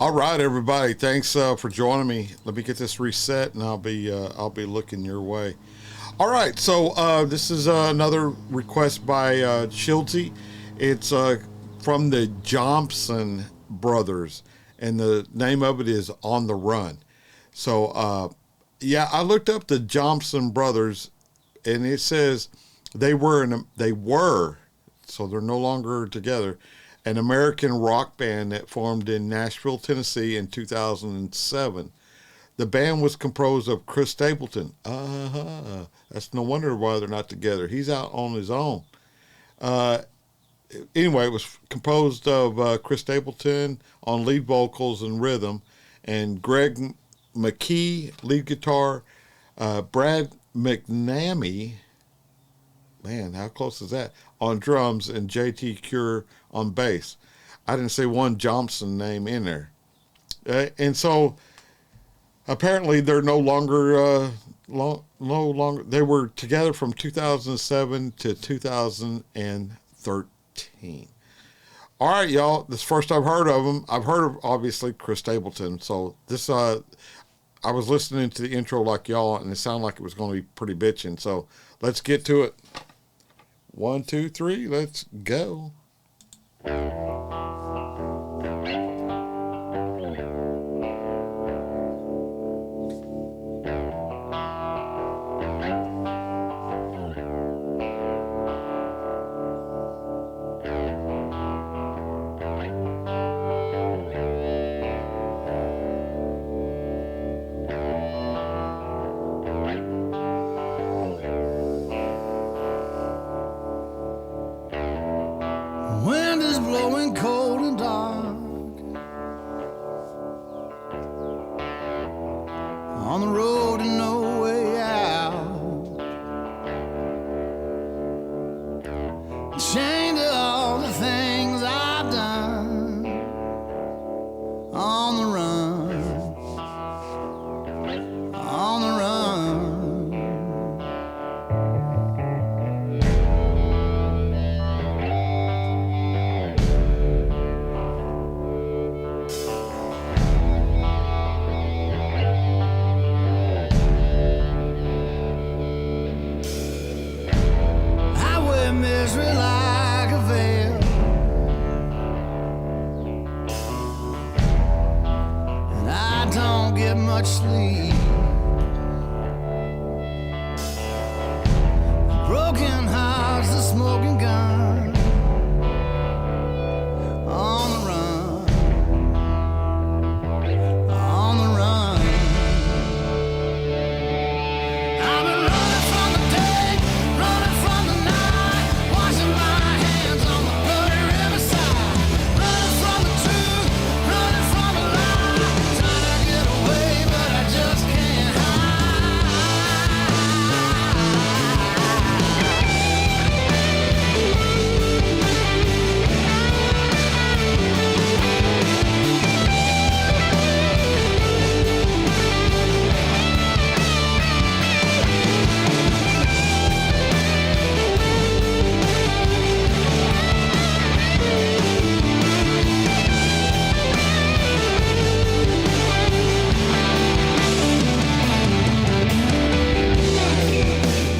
All right, everybody. Thanks for joining me. Let me get this reset, and I'll be looking your way. All right. So this is another request by Shilty. It's from the Jompson brothers, and the name of it is "On the Run." So yeah, I looked up the Jompson brothers, and it says they were, so they're no longer together, an American rock band that formed in Nashville, Tennessee in 2007. The band was composed of Chris Stapleton. That's no wonder why they're not together. He's out on his own. Uh, anyway, it was composed of Chris Stapleton on lead vocals and rhythm, and Greg McKee, lead guitar, Brad McNamee, man, how close is that? On drums, and JT Cure on bass. I didn't see one Jompson name in there. And so apparently they're no longer, no longer, they were together from 2007 to 2013. All right, y'all, this is the first I've heard of them. I've heard of, obviously, Chris Stapleton. So this, I was listening to the intro like y'all, and it sounded like it was going to be pretty bitching. So let's get to it. 1, 2, 3, let's go. Wind is blowing cold and dark on the road and no way out. Chained to all the things I've done, on the run, on the run. Misery like a veil, and I don't get much sleep. Broken hearts, the smoking gun, on the run, on the run. I've been running from the day, running from the night, washing my hands on the bloody riverside, running from the truth, running from the lie, trying to get away, but I just can't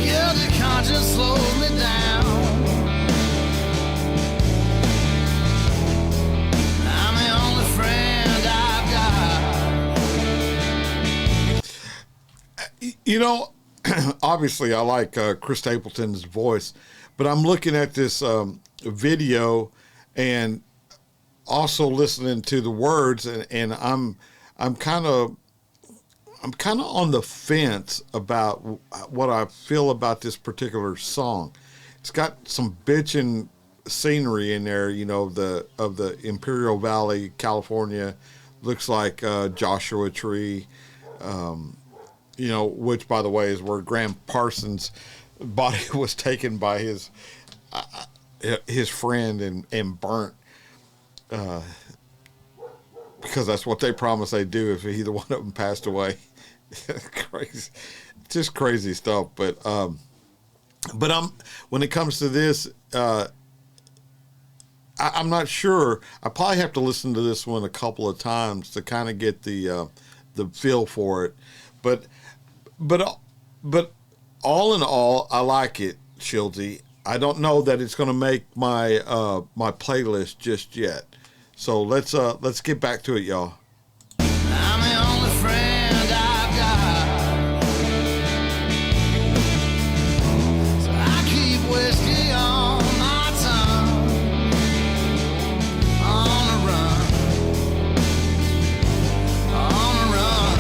guilty conscience slows me down. I'm the only friend I've got. You know, obviously I like Chris Stapleton's voice, but I'm looking at this video and also listening to the words, and I'm kind of on the fence about what I feel about this particular song. It's got some bitchin' scenery in there, you know, of the Imperial Valley, California. Looks like Joshua Tree, you know, which, by the way, is where Graham Parsons' body was taken by his friend and burnt, because that's what they promised they'd do if either one of them passed away. Crazy, just crazy stuff. But when it comes to this, I'm not sure. I probably have to listen to this one a couple of times to kind of get the feel for it. But but but all in all, I like it, Shildsy. I don't know that it's going to make my my playlist just yet. So let's get back to it, y'all. I'm the only friend I've got, so I keep whiskey on my tongue, on the run, on the run.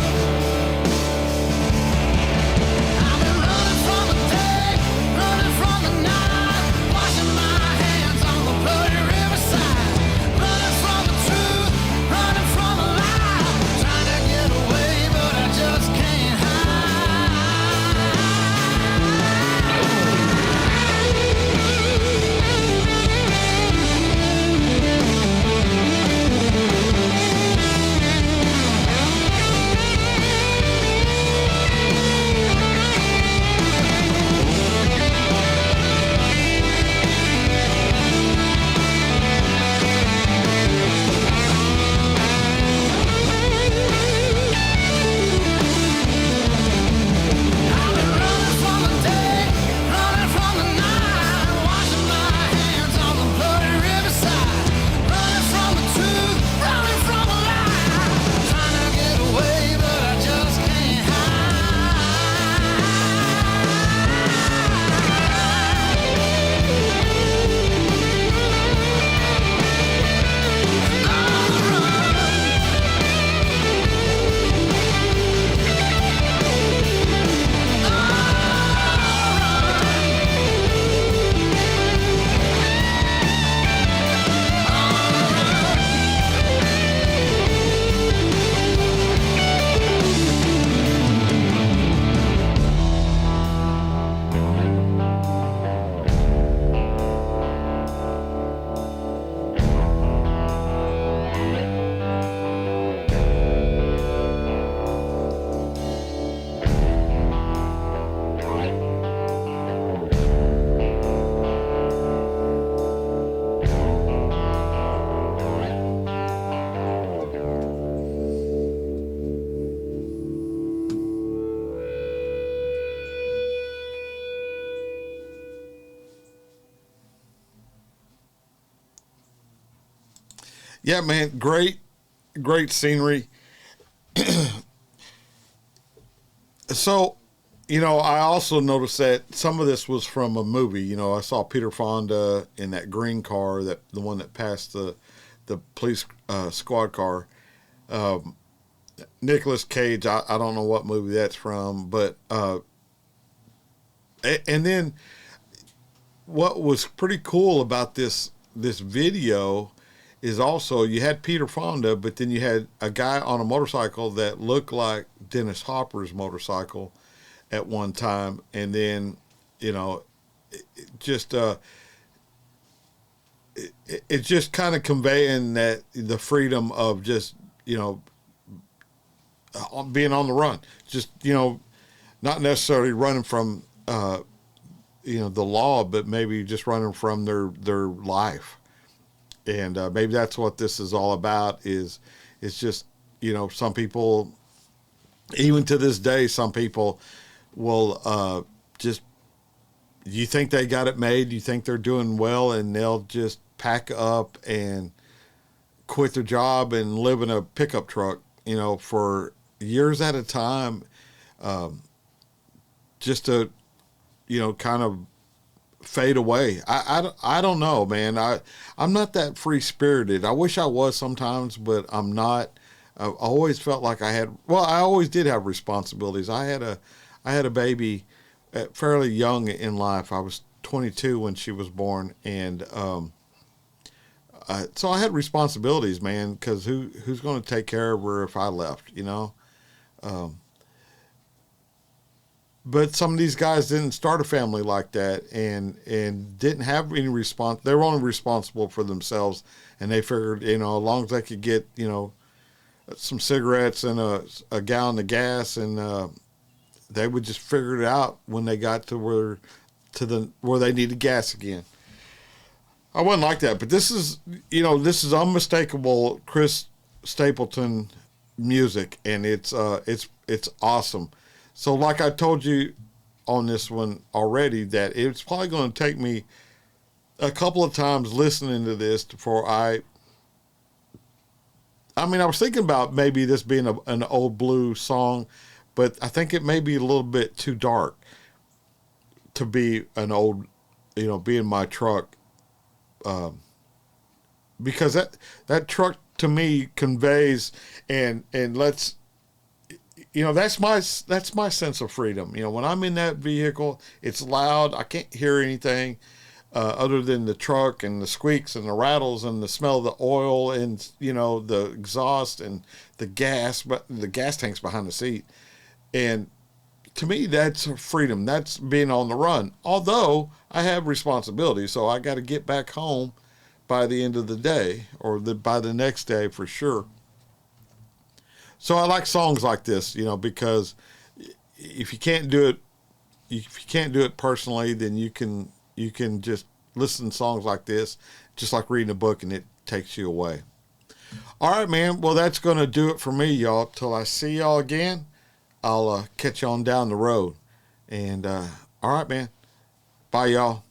I've been running from the day, running from the night, washing my hands on the bloody riverside, running from the truth, running from the lie, trying to get away, but I just can't hide. I've been running from the day, running from the night, washing my hands on the bloody riverside, running from the truth, running from a lie, trying to get away, but I just can't Yeah, man, great scenery. So, I also noticed that some of this was from a movie. I saw Peter Fonda in that green car, the one that passed the police squad car. Nicolas Cage, I don't know what movie that's from, but and then what was pretty cool about this video is also you had Peter Fonda, but then you had a guy on a motorcycle that looked like Dennis Hopper's motorcycle at one time, and then just it's just kind of conveying that the freedom of just being on the run, just not necessarily running from the law, but maybe just running from their life. And maybe that's what this is all about. It's just some people, even to this day, some people will just, you think they got it made, you think they're doing well, and they'll just pack up and quit their job and live in a pickup truck, for years at a time, just to kind of fade away. I don't know, man. I'm not that free spirited. I wish I was sometimes, but I'm not. I always felt like I always did have responsibilities. I had a baby fairly young in life. I was 22 when she was born, and so I had responsibilities, man. Because who's going to take care of her if I left? But some of these guys didn't start a family like that, and didn't have any response. They were only responsible for themselves, and they figured, as long as they could get, some cigarettes and a gallon of gas, and they would just figure it out when they got to where they needed gas again. I wasn't like that, but this is, this is unmistakable Chris Stapleton music, and it's awesome. So, like I told you on this one already, that it's probably going to take me a couple of times listening to this before I mean, I was thinking about maybe this being an old blue song, but I think it may be a little bit too dark to be an old, be in my truck, because that truck to me conveys and lets, that's my sense of freedom. When I'm in that vehicle, it's loud. I can't hear anything other than the truck and the squeaks and the rattles and the smell of the oil and the exhaust and the gas, but the gas tanks behind the seat. And to me, that's freedom. That's being on the run. Although I have responsibilities, so I got to get back home by the end of the day or by the next day for sure. So I like songs like this, because if you can't do it personally, then you can just listen to songs like this, just like reading a book, and it takes you away. All right, man. Well, that's going to do it for me, y'all. Till I see y'all again, I'll catch you on down the road. And all right, man. Bye, y'all.